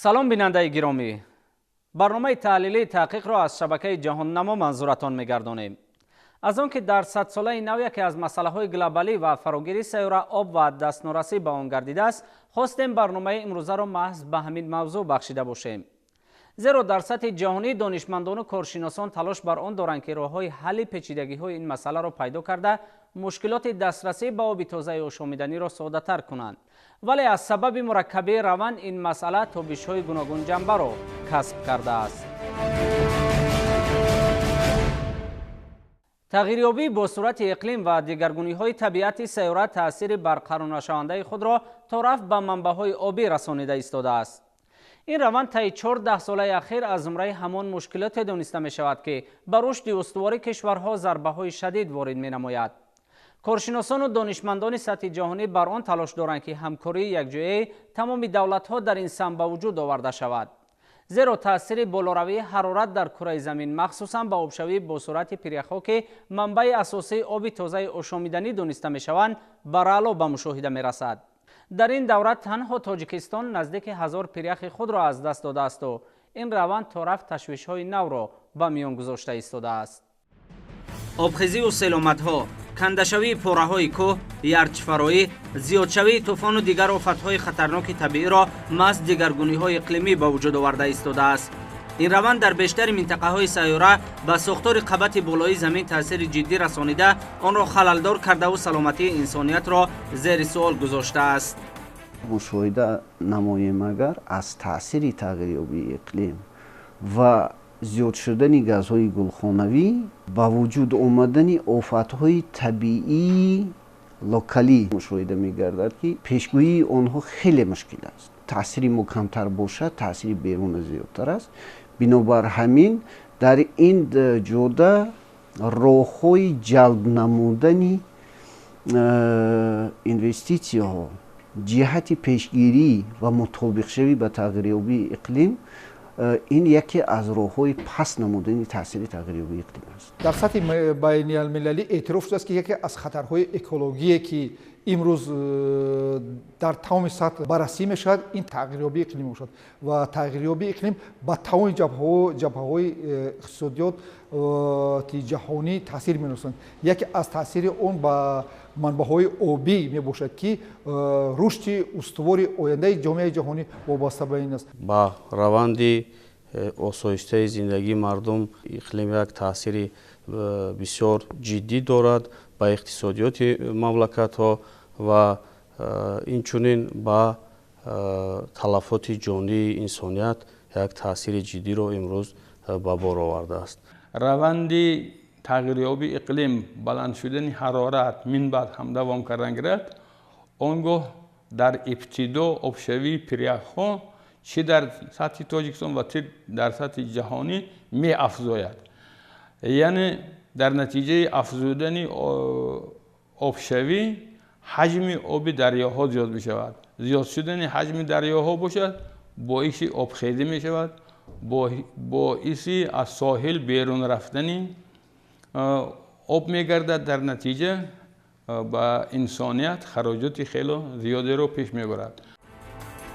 سلام بیننده گرامی، برنامه تحلیلی تحقیق را از شبکه جهان نما منظورتان می‌گردانیم. از آنکه در 100 ساله نو یکی از مسائل گلوبالی و فراگیری سیاره آب و دسترسی به آن گردیده است، خواستیم برنامه امروزه را محض به همین موضوع بخشیده باشیم. زیرا در سطح جهانی دانشمندان و کارشناسان تلاش بر آن دارند که راه‌های حل پیچیدگی‌های این مسئله را پیدا کرده مشکلات دسترسی به آب تازه آشامیدنی را ساده‌تر کنند. ولی از سبب مرکبی روان این مسئله تابش‌های گوناگون جنبه را کسب کرده است. تغییریابی با صورت اقلیم و دیگرگونی‌های طبیعت سیاره تأثیر برقرار نشونده خود را تا رفع به منبع‌های آبی رسانیده ایستاده است. این روند طی 14 ساله اخیر از زمره همان مشکلات دانسته می شود که بر رشد استواری کشورها ضربه‌های شدید وارد می نماید. کارشناسان و دانشمندان سطح جهانی بر آن تلاش دارند که همکاری یکجایی تمام دولت‌ها در این سمت به وجود آورده شود. زیرا تأثیر بالاروی حرارت در کره زمین مخصوصاً به آبشوی با صورت پریخ‌ها که منبع اساسی آب تازه آشامیدنی دانسته می شوند بر اعلا به مشاهده می رسد. در این دوره تنها تاجیکستان نزدیک 1000 پریخ خود را از دست داده است و این روند تا رفع تشویش‌های نو را به میان گذاشته ایستاده است. آبخیزی و سیلامت‌ها، کنده‌شوی پاره‌های کوه، یرچفرایی، زیادشوی طوفان و دیگر آفت‌های خطرناک طبیعی را محض دیگرگونی‌های اقلیمی به وجود آورده ایستاده است. این روند در بیشتر منطقه‌های سیاره به ساختار قبط بالای زمین تاثیر جدی رسانیده آن را خللدار کرده و سلامتی انسانیت را زیر سوال گذاشته است. مشاهده نماییم اگر از تاثیر تغییریابی اقلیم و زیاد شدن گازهای گلخانوی با وجود آمدن آفت‌های طبیعی لوکالی مشاهده می‌گردد که پیشگویی آنها خیلی مشکل است. تاثیر مکمتر باشد، تاثیر بیرون زیادتر است. بنابر همین در این جوده راه‌های جلب نمودن اینوستیسی‌ها جهت پیشگیری و مطابق شوی به تغییریابی اقلیم این یکی از راه‌های پس نمودن تاثیر تغییریابی اقلیم است. در سطح بین المللی اعتراف شده است که یکی از خطرهای اکولوژی که امروز در تمام سطح بررسی می‌شود این تغییریابی اقلیم باشد و تغییریابی اقلیم با تمام جبهه‌های اقتصادیات جهانی تاثیر می‌رساند. یکی از تاثیر اون با منبع‌های آبی میباشد که رشد استوار آینده جامعه جهانی وابسته به این است. با روند آسایشته زندگی مردم اقلیم یک تاثیر بسیار جدی دارد با اقتصادیات مملکت‌ها و اینچنین با تلفات جانی انسانیت یک تاثیر جدی را امروز به بار آورده است. روند تغییریابی اقلیم، بلند شدن حرارت من بعد هم دوام کردن گرفت، آنگاه در ابتدا آبشوی پریخ‌ها چه در سطح تاجیکستان و چه در سطح جهانی می افزاید. یعنی در نتیجه افزودن آبشوی حجم آب دریاها زیاد می شود. زیاد شدن حجم دریاها باشد باعث آبخیزی می شود، باعث از ساحل بیرون رفتن آب می گردد. در نتیجه با انسانیت خراجات خیلی زیادی رو پیش می برد.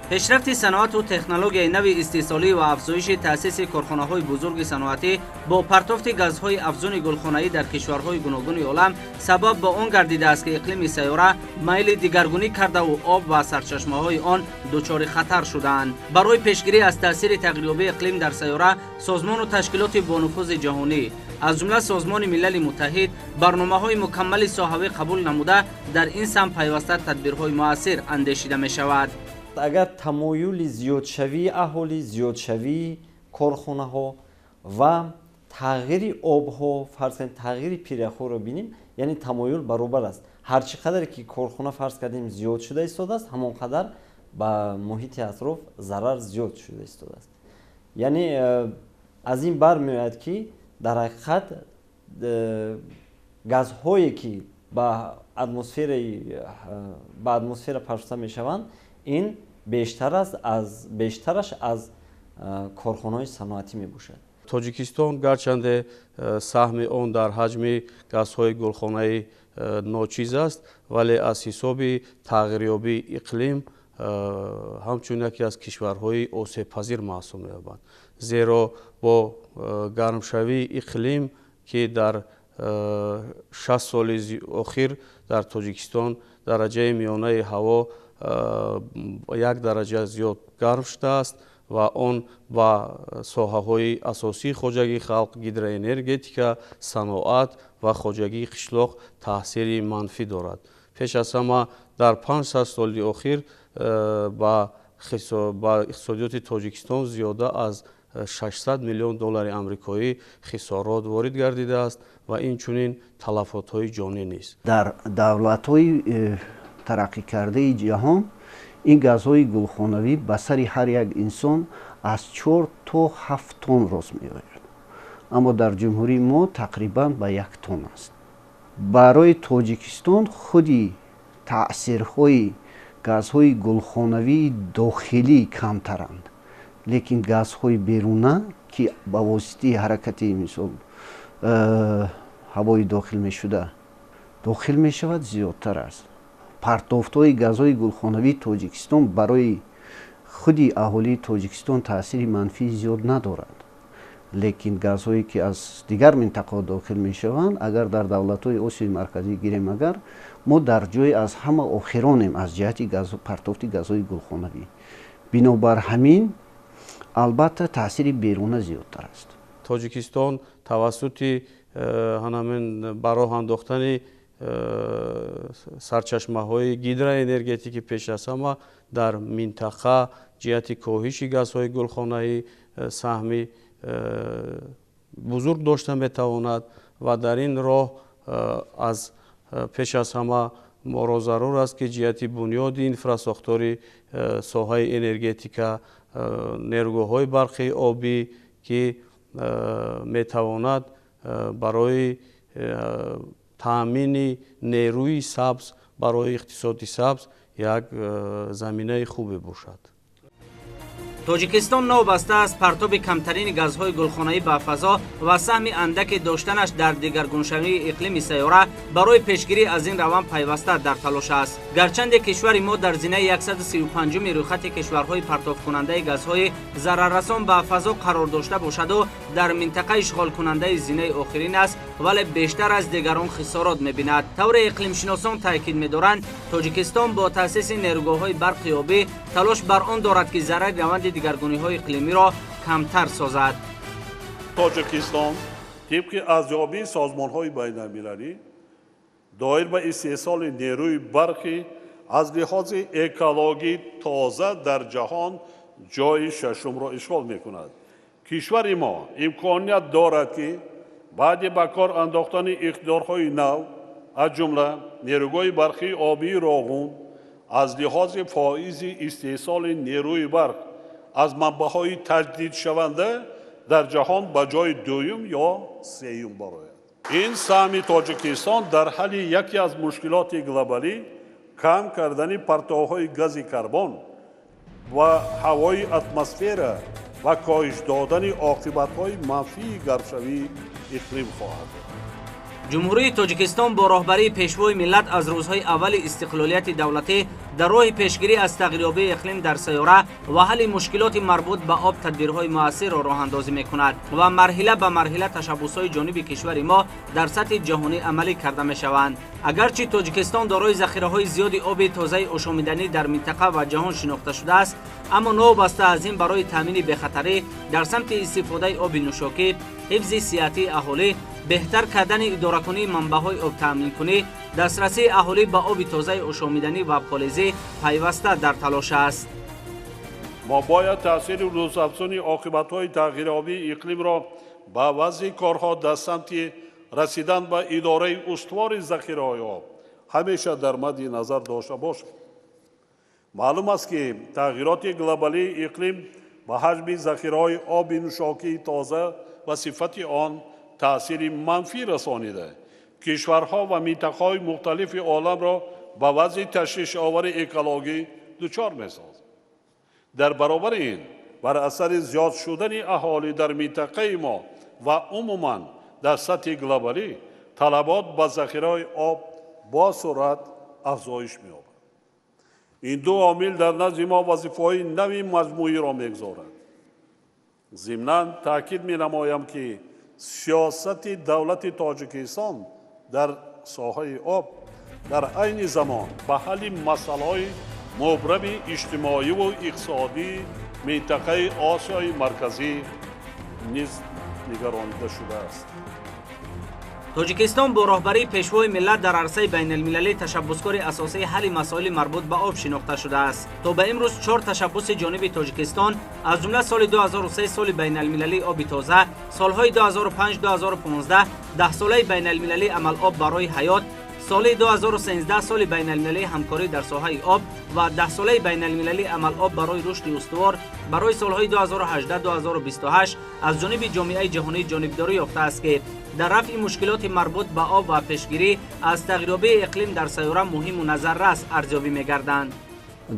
پیشرفت صنعت و تکنولوژی نو استیصالی و افزایش تأسیس کارخانه‌های بزرگ صنعتی با پرتافت گازهای افزون گلخانه‌ای در کشورهای گوناگون عالم سبب به آن گردیده است که اقلیم سیاره میل دیگرگونی کرده و آب و سرچشمه‌های آن دچار خطر شدند. برای پیشگیری از تأثیر تغییریابی اقلیم در سیاره، سازمان و تشکیلات با نفوذ جهانی از جمله سازمان ملل متحد برنامه‌های مکمل ساحوی قبول نموده در این سمت پیوسته تدبیرهای مؤثر اندیشیده می‌شود. اگر تمایل زیادشوی اهالی، زیادشوی کارخانه‌ها و تغییر آب‌ها، فرض کنید تغییر پیره‌ها رو بینیم، یعنی تمایل برابر است. هر چقدر که کارخانه فرض کردیم زیاد شده ایستاده است، همانقدر به محیط اطراف ضرر زیاد شده ایستاده است. یعنی از این برمی‌آید که در حقیقت گازهایی که به اتمسفر پاشیده می‌شوند این بیشترش از کارخانه‌های صنعتی میباشد. تاجیکستان گرچند سهم آن در حجم گازهای گلخانه‌ای ناچیز است، ولی از حساب تغییریابی اقلیم ҳамчун яке аз кишварҳои осебпазир маҳсуб меёбанд, зеро бо гармшавии иқлим ки дар 6 соли охир дар Тоҷикистон дараҷаи миёнаи ҳаво 1 дараҷа зиёд гарм шудааст ва он ба соҳаҳои асосии хоҷагии халқ, гидроэнергетика, саноат ва хоҷагии қишлоқ таъсири манфӣ дорад. пеш аз ҳама дар 500 соли охир ба иқтисодиёти Тоҷикистон зиёда аз 600 миллион доллари амрикоӣ хисорот ворид гардидааст ва инчунин талафотҳои ҷонӣ низ. Дар давлатҳои тараққикардаи ҷаҳон ин газҳои гулхонавӣ ба сари ҳар як инсон аз 4 то 7 тонн рост меояд, аммо дар ҷумҳурии мо тақрибан ба 1 тонн аст. Барои Тоҷикистон худи таъсирҳои газҳои гулхонавии дохилӣ камтаранд, лекин газҳои беруна ки ба воситаи ҳаракати мисол ҳавои дохил мешавад зиёдтар аст. Партофтҳои газҳои гулхонавии Тоҷикистон барои худи аҳолии Тоҷикистон таъсири манфии зиёд надорад, лекин газҳое ки аз дигар минтақаҳо дохил мешаванд, агар дар давлатҳои Осиёи марказӣ гирем, агар мо дар ҷои аз ҳама охиронем аз ҷиҳати партофти газҳои гулхонавӣ. Бинобар ҳамин албатта таъсири беруна зиёдтар аст. Тоҷикистон тавассути ҳанамин бароҳ андохтани сарчашмаҳои гидроэнергетикӣ пеш аз ҳама дар минтақа ҷиҳати коҳиши газҳои гулхонаӣ саҳми бузург дошта метавонад ва дар ин роҳ аз пеш аз ҳама моро зарур аст ки ҷиҳати бунёди инфрасохтори соҳаи энергетика, нерӯгоҳҳои барқии обӣ ки метавонад барои таъмини нерӯи сабз барои иқтисоди сабз як заминаи хубе бошад. тоҷикистон новобаста аст партоби камтарини газҳои гулхонаӣ ба фазо ва саҳми андаке доштанаш дар дигаргуншавии иқлими сайёра барои пешгирӣ аз ин раванд пайваста дар талош аст. Гарчанде кишвари мо дар зинаи 135-уми рӯйхати кишварҳои партовкунандаи газҳои зараррасон ба фазо қарор дошта бошаду дар минтақа ишғолкунандаи зинаи охирин аст, вале бештар аз дигарон хисорот мебинад. тавре иқлимшиносон таъкид медоранд, Тоҷикистон бо таъсиси нерӯгоҳҳои барқи обӣ талош бар он дорад ки зарари раванди дигаргуниҳои иқлимиро камтар созад. Тоҷикистон тибқи арзёбии созмонҳои байналмилалӣ доир ба истеҳсоли нерӯи барқӣ аз лиҳози экологӣ тоза дар ҷаҳон ҷойи шашумро ишғол мекунад. Кишвари мо имконият дорад ки баъди ба кор андохтани иқтидорҳои нав, аз ҷумла нерӯгоҳи барқии обии роғун, аз лиҳози фоизи истеҳсоли нерӯи барқ аз манбаъҳои таҷдидшаванда дар ҷаҳон ба ҷои дуюм ё сеюм барояд. ин саҳми Тоҷикистон дар ҳалли яке аз мушкилоти глобалӣ кам кардани партовҳои гази карбон ва ҳавои атмосфера ва коҳиш додани оқибатҳои манфии гармшавии иқлим хоҳад буд. ҷумҳурии Тоҷикистон бо роҳбарии пешвои миллат аз рӯзҳои аввали истиқлолияти давлатӣ дар роҳи пешгирӣ аз тағйирёбии иқлим дар сайёра ва ҳалли мушкилоти марбут ба об тадбирҳои муассирро роҳандозӣ мекунад ва марҳила ба марҳила ташаббусҳои ҷониби кишвари мо дар сатҳи ҷаҳонӣ амалӣ карда мешаванд. агарчи Тоҷикистон дорои захираҳои зиёди оби тозаи ошомиданӣ дар минтақа ва ҷаҳон шинохта шудааст, аммо новобаста аз ин барои таъмини бехатарӣ дар самти истифодаи оби нӯшокӣ, ҳифзи сиҳатии аҳолӣ, беҳтар кардани идоракунии манбаъҳои обтаъминкунӣ, дастрасии аҳолӣ ба оби тозаи ошомиданӣ ва полизӣ пайваста дар талош аст. мо бояд таъсири рӯзафзуни оқибатҳои тағйирёбии иқлимро ба вазъи корҳо дар самти расидан ба идораи устувори захираҳои об ҳамеша дар мадди назар дошта бошем. маълум аст ки тағйироти глобалии иқлим ба ҳаҷми захираҳои оби нӯшокии тоза ва сифати он таъсири манфӣ расонида кишварҳо ва минтақаҳои мухталифи оламро ба вазъи ташвишовари экологӣ дучор месозад. дар баробари ин бар асари зиёд шудани аҳолӣ дар минтақаи мо ва умуман дар сатҳи глобалӣ талабот ба захираҳои об бо суръат афзоиш меёбад. این دو عامل در نزد ما وظیفه‌های نوی مجموعی را می‌گذارد. ضمناً تاکید می‌نمایم که سیاست دولت تاجیکستان در ساحه آب در عین زمان به حل مسائل مبرم اجتماعی و اقتصادی منطقه آسیای مرکزی نیز نگرانیده شده است. توجیکستان با راهبری پیشوای ملت در عرصه بین المللی تشبسکار اساسی حل مسائل مربوط به آب شناخته شده است. تا به امروز 4 تشبس جانب توجیکستان از جمله سال 2003 سال بین المللی آب تازه، سالهای 2005 2015 10 ساله بین المللی عمل آب برای حیات، سال 2013 سال بین المللی همکاری در ساحه آب و 10 ساله بین المللی عمل آب برای رشد استوار برای سالهای 2018 2028 از جانب جامعه جهانی جانبداری یافته است که در رفع مشکلات مربوط به آب و پیشگیری از تغییرات اقلیم در سیاره مهم و نظررس ارزیابی می‌گردند.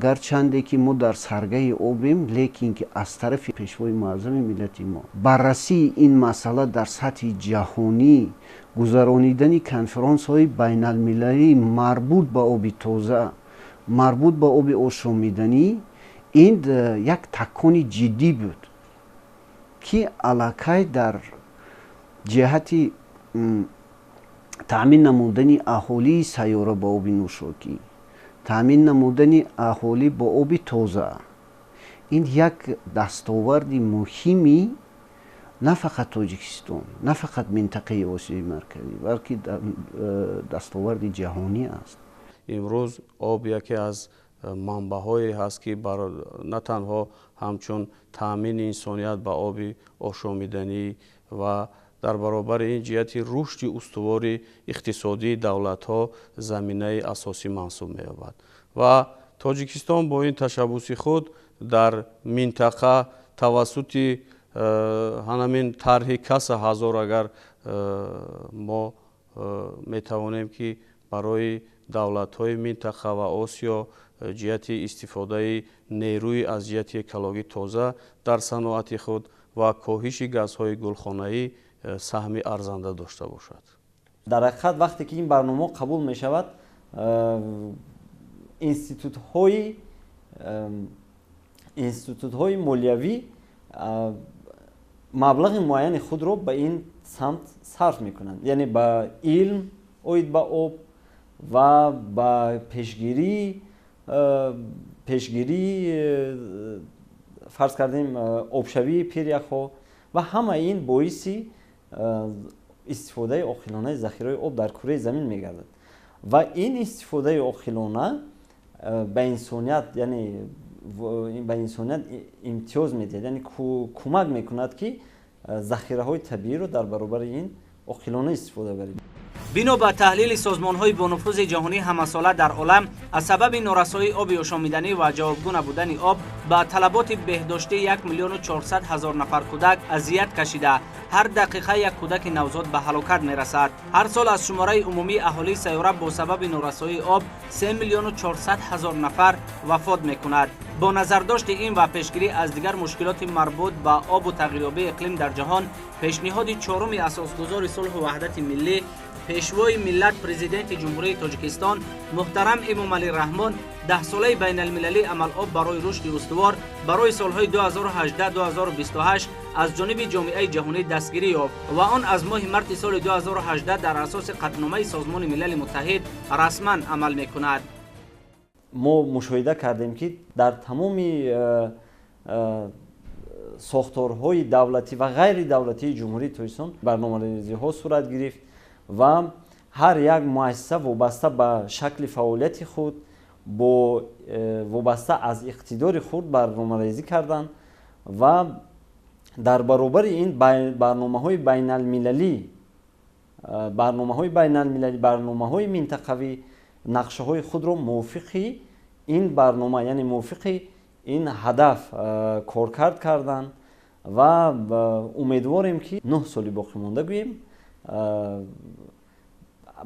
گرچنده که ما در سرگه آبیم، لیکن که از طرف پیشوای معظم ملت ما بررسی این مسئله در سطح جهانی گذرانیدن کنفرانس های بین المللی مربوط به آب تازه، مربوط به آب آشامیدنی، این یک تکانی جدی بود که علاقه در جهت تأمین نمودن اهالی سیاره با آب نوشاکی، تأمین نمودن اهالی با آب تازه، این یک دستاورد مهمی نه فقط تاجیکستان، نه فقط منطقه آسیای مرکزی، بلکه دستاورد جهانی است. امروز آب یکی از منبع‌هایی هست که نه تنها همچون تأمین انسانیت به آب آشامیدنی و در برابر این جهت رشد استوار اقتصادی دولت‌ها زمینه اساسی محسوب می‌یابد و تاجیکستان با این تشبس خود در منطقه توسط همین طرح کس هزار اگر ما می‌توانیم که برای دولت‌های منطقه و آسیا جهت استفاده نیروی از جهت اکولوژی تازه در صنعت خود و کاهش گازهای گلخانه‌ای سهم ارزنده داشته باشد. در حقیقت وقتی که این برنامه قبول می شود، انستیتوت های مالیوی مبلغ معین خود را به این سمت صرف می کنند، یعنی به علم اوید به آب و به پیشگیری فرض کردیم آبشوی پیریخ‌ها و همه این باعثی استفاده عاقلانه ذخیره آب در کره زمین می‌گردد و این استفاده عاقلانه به انسانیت، یعنی به انسانیت امتیاز می‌دهد، یعنی کمک می‌کند که ذخیره‌های طبیعی رو در برابر این عاقلانه استفاده بریم. بنا به تحلیل سازمان‌های با نفوذ جهانی همساله در عالم، از سبب نارسایی آب آشامیدنی و جوابگو نبودن آب به طلبات بهداشتی 1,400,000 نفر کودک اذیت کشیده. هر دقیقه یک کودک نوزاد به هلاکت می‌رسد. هر سال از شماره عمومی اهالی سیاره با سبب نارسایی آب 3,400,000 نفر وفات می‌کند. با نظرداشت این و پیشگیری از دیگر مشکلات مربوط به آب و تغییرات اقلیم در جهان، پیشنهاد چهارم اساسگذار صلح و وحدت ملی پیشوای ملت پرزیدنت جمهوری تاجیکستان محترم امام علی رحمان 10 ساله بین المللی عمل آب برای رشد استوار برای سالهای 2018 2028 از جانب جامعه جهانی دستگیری یافت و آن از ماه مارس سال 2018 در اساس قطعنامه سازمان ملل متحد رسما عمل می‌کند. ما مشاهده کردیم که در تمام ساختارهای دولتی و غیر دولتی جمهوری تاجیکستان برنامه‌ریزی‌ها صورت گرفت و هر یک مؤسسه وابسته به شکل فعالیت خود با وابسته از اقتدار خود برنامه‌ریزی کردند و در برابر این برنامه‌های بین المللی، برنامه‌های منطقوی نقشه‌های خود را موافق این برنامه، یعنی موافق این هدف کارکرد کردند و امیدواریم که 9 سالی باقی مانده گوییم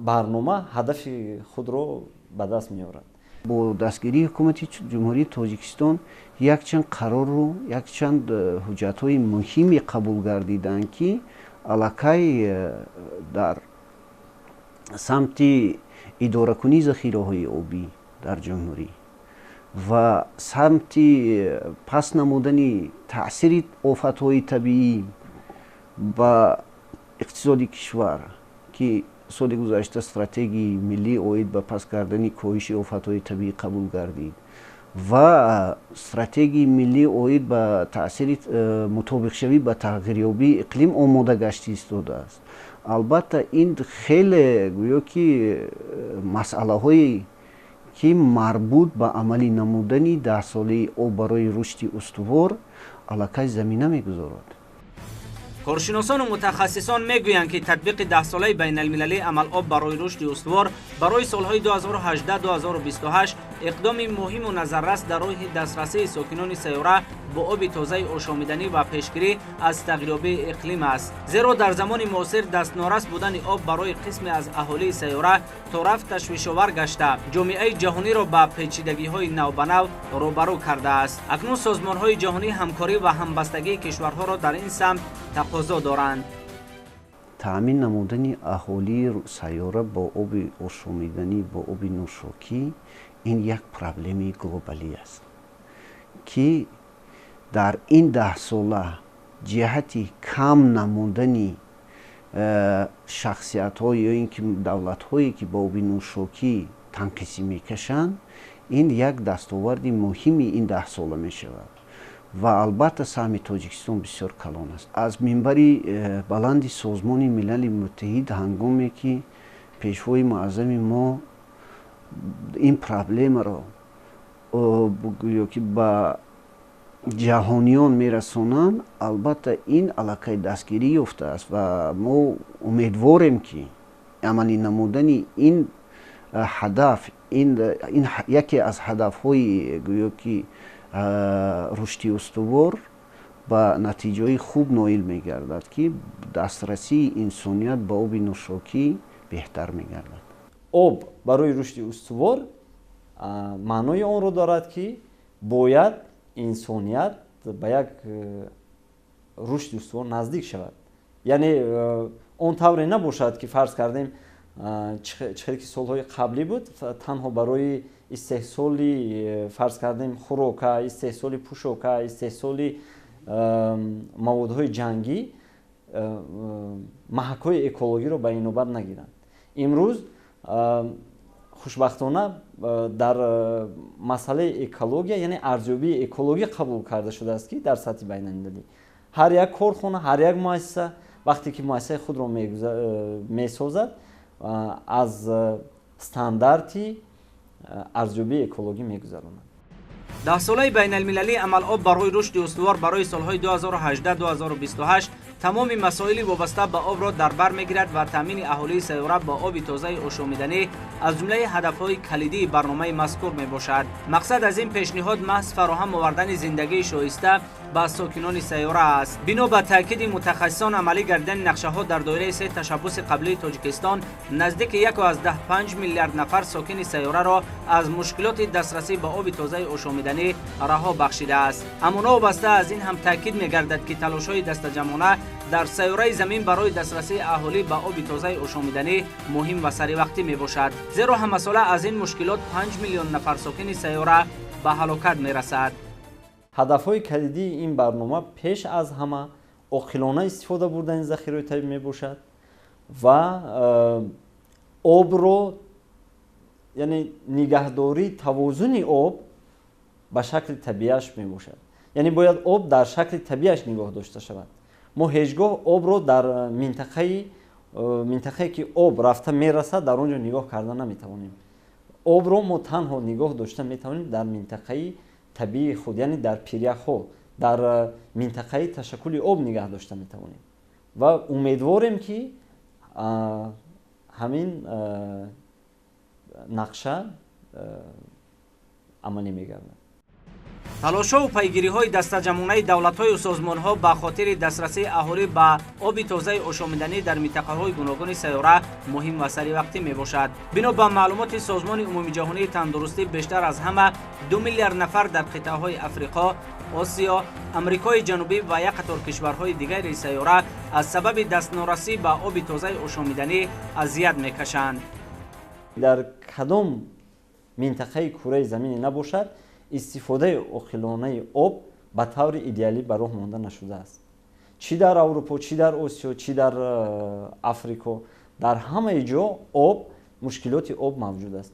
برنامه هدف خود را به دست می‌آورد. با دستگیری حکومت جمهوری تاجیکستان یک چند قرار رو، یک چند حجت‌های مهمی قبول گردیدند که علاقه در سمت اداره کنی ذخیره‌های آبی در جمهوری و سمتی پس نمودن تأثیر آفت‌های طبیعی با اقتصاد کشور که سال گذشته استراتژی ملی اوید به پس کردن کاهش آفت‌های طبیعی قبول گردید و استراتژی ملی اوید با تأثیر مطابق شوی با تغییریابی اقلیم آماده گشته ایستاده است. البته این خیلی گویا که مسئله هایی که مربوط به عملی نمودن 10 ساله آب برای رشد استوار علاقه زمینه میگذارد. کارشناسان و متخصصان میگویند که تطبیق 10 ساله بین المللی عمل آب برای رشد استوار برای سالهای 2018-2028 اقدامی مهم و نظررس در راه دسترسی ساکنان سیاره با آب تازه آشامیدنی و پیشگیری از تغییرات اقلیم است. زیرا در زمان معاصر دستنارس بودن آب برای قسمی از اهالی سیاره طرف تشویش‌آور گشته جامعه جهانی را به پیچیدگی‌های نو به نو روبرو کرده است. اکنون سازمان‌های جهانی همکاری و همبستگی کشورها را در این سمت تقاضا دارند. تأمین نمودن اهالی سیاره با آب آشامیدنی با آب نوشاکی این یک پرابلمی گلوبالی است که در این 10 ساله جهتی کم نمودن شخصیت های یا اینکه دولت هایی که با آب نوشاکی تنقیصی میکشند این یک دستاورد مهمی این 10 ساله می شود و البته سهم تاجیکستان بسیار کلان است. از منبری بلند سازمان ملل متحد هنگامی که پیشوای معظم ما این پرابلم را بگویا که با جهانیان میرسونند البته این علاقه دستگیری یافته است و ما امیدواریم که عملی نمودن این هدف این یکی از هدف های گویا که رشد استوار با نتیجه خوب نائل میگردد که دسترسی انسانیت به آب نوشاکی بهتر میگردد. آب برای رشد استوار معنای آن را دارد که باید انسانیت به یک رشد استوار نزدیک شود. یعنی اون طوری نباشد که فرض کردیم چه سالهای قبلی بود تنها برای استحصال فرض کردیم خوراک، استحصال پوشاک، استحصال موادهای جنگی محک‌های اکولوژی را به این نوبت نگیرند. امروز خوشبختانه در مسئله اکولوژی یعنی ارزیابی اکولوژی قبول کرده شده است که در سطح بین‌المللی هر یک کارخانه هر یک مؤسسه وقتی که مؤسسه خود را میسازد از استانداردی ارزیابی اکولوژی میگذراند. 10 ساله بین المللی عمل آب برای رشد استوار برای سالهای 2018-2028 تمام مسائل وابسته به آب را در بر میگیرد و تامین اهالی سیاره با آب تازه آشامیدنی از جمله هدفهای کلیدی برنامه مذکور می باشد. مقصد از این پیشنهاد محض فراهم آوردن زندگی شایسته به ساکنان سیاره است. بنا به تاکید متخصصان عملی گردیدن نقشه ها در دایره 3 تشبث قبلی تاجیکستان نزدیک 1.5 میلیارد نفر ساکن سیاره را از مشکلات دسترسی به آب تازه آشامیدنی رها بخشیده است. اما وابسته از این هم تاکید می‌گردد که تلاش‌های دست جمعانه در سیاره زمین برای دسترسی اهالی به آب تازه آشامیدنی مهم و سری وقتی میباشد، زیرا هم مسئله از این مشکلات 5 میلیون نفر ساکن سیاره به هلاکت میرسد. هدف‌های کلیدی این برنامه پیش از همه عاقلانه استفاده بردن ذخیره طبیعی میباشد و آب رو یعنی نگهداری توازن آب به شکل طبیعیش میباشد. یعنی باید آب در شکل طبیعیش نگاه داشته شود. ما هیچگاه آب رو در منطقه‌ای که آب رفته میرسد در اونجا نگاه کردن نمیتوانیم. آب رو ما تنها نگاه داشته میتوانیم در منطقه طبیعی خود یعنی در پیریخ‌ها در منطقه تشکل آب نگاه داشته میتوانیم و امیدواریم که همین نقشه عملی میگردد. تلاش‌ها و پیگیری‌های دسته‌جمعانه دولت‌های و سازمان‌ها به خاطر دسترسی اهالی به آب تازه آشامیدنی در منطقه‌های گوناگون سیاره مهم و سری وقتی میباشد. بنا به معلومات سازمان عمومی جهانی تندرستی بیشتر از همه 2 میلیارد نفر در قطعه‌های افریقا، آسیا، امریکای جنوبی و یک قطار کشورهای دیگر سیاره از سبب دسترسی به آب تازه آشامیدنی اذیت می‌کشند. در کدام منطقه کره زمین نباشد استفاده عاقلانه آب به طور ایدئالی به راه مانده نشده است. چی در اروپا، چی در آسیا، چی در افریقا، در همه جا آب، مشکلات آب موجود است.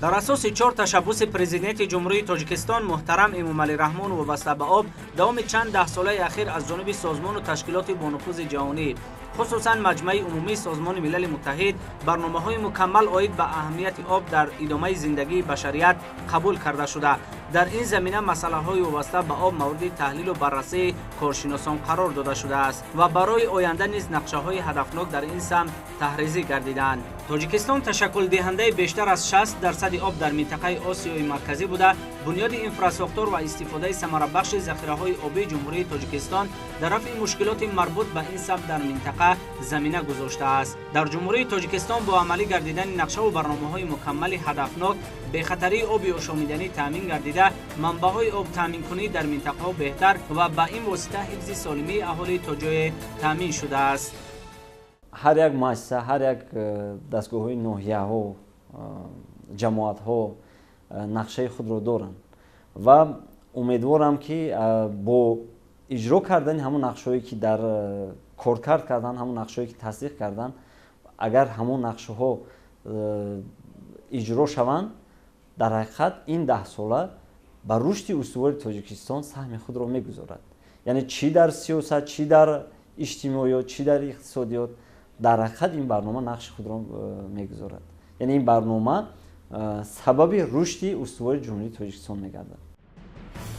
در اساس 4 تشبث پرزیدنت جمهوری تاجیکستان محترم امامعلی رحمان وابسته به آب دوام چند ده ساله اخیر از جانب سازمان و تشکیلات با نفوذ جهانی خصوصا مجمع عمومی سازمان ملل متحد برنامه‌های مکمل عاید به اهمیت آب در ادامه زندگی بشریت قبول کرده شده. در این زمینه مسائل‌های وابسته به آب مورد تحلیل و بررسی کارشناسان قرار داده شده است و برای آینده نیز نقشه‌های هدفناک در این سمت تحریزی گردیدند. تاجیکستان تشکل دهنده بیشتر از 60% آب در منطقه آسیای مرکزی بوده. بنیاد اینفراستراکچور و استفاده ثمره بخش ذخیره‌های آبی جمهوری تاجیکستان در رفع مشکلات مربوط به این سمت در منطقه زمینه گذاشته است. در جمهوری تاجیکستان با عملی گردیدن نقشه و برنامه‌های مکمل هدفناک به خطری آب آشامیدنی تامین گردیده، منبع‌های آب تامین کنی در منطقه بهتر و با این واسطه حفظ سالمی اهالی تا جای تامین شده است. هر یک مؤسسه، هر یک دستگاه‌های ناحیه‌ها، جماعت‌ها نقشه خود را دارند و امیدوارم که با اجرا کردن همون نقشه‌هایی که در کارکرد کردن، همون نقشه‌هایی که تصدیق کردن، اگر همون نقشه‌ها اجرا شوند، در حقیقت این 10 ساله بر رشد استواری تاجیکستان سهم خود را می‌گذارد. یعنی چی در سیاست، چی در اجتماعیات، چی در اقتصادیات، در حقیقت این برنامه نقش خود را می‌گذارد. یعنی این برنامه سبب رشد استواری جمهوری تاجیکستان می‌گردد.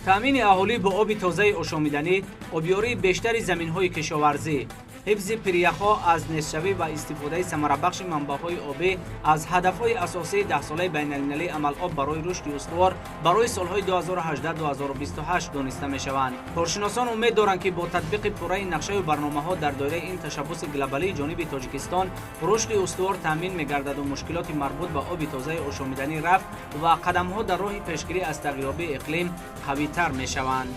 تامین اهالی با آب تازه آشامیدنی، آبیاری بیشتر زمین‌های کشاورزی، حفظ پریخ‌ها از نصف‌شوی و استفاده ثمره‌بخش منبع‌های آبی از هدف‌های اساسی 10 ساله بین‌المللی عمل آب برای رشد استوار برای سال‌های 2018-2028 دانسته می‌شوند. کارشناسان امید دارند که با تطبیق پوره نقشه و برنامه‌ها در دایره این تشبث گلوبالی جانب تاجیکستان رشد استوار تامین می‌گردد و مشکلات مربوط به آب تازه آشامیدنی رفع و قدم‌ها در راه پیشگیری از تغییرات اقلیم قوی‌تر می‌شوند.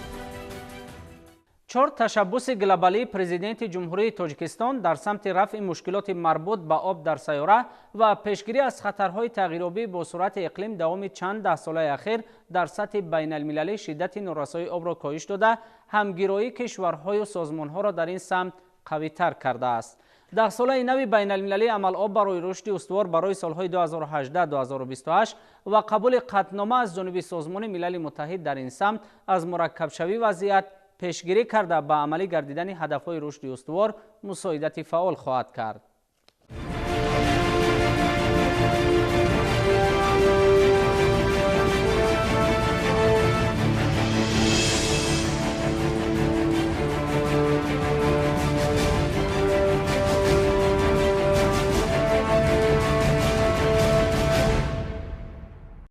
4 تشبث گلوبالی پرزیدنت جمهوری تاجیکستان در سمت رفع مشکلات مربوط به آب در سیاره و پیشگیری از خطرهای تغییرآبی با سرعت اقلیم دوام چند ده ساله اخیر در سطح بین المللی شدت نارسایی آب را کاهش داده، همگرایی کشورهای و سازمانها را در این سمت قوی‌تر کرده است. 10 ساله نو بین المللی عمل آب برای رشد استوار برای سالهای 2018-2028 و قبول قطعنامه از جانب سازمان ملل متحد در این سمت از مرکب شوی وضعیت پیشگیری کرده به عملی گردیدن هدفهای رشد استوار مساعدت فعال خواهد کرد.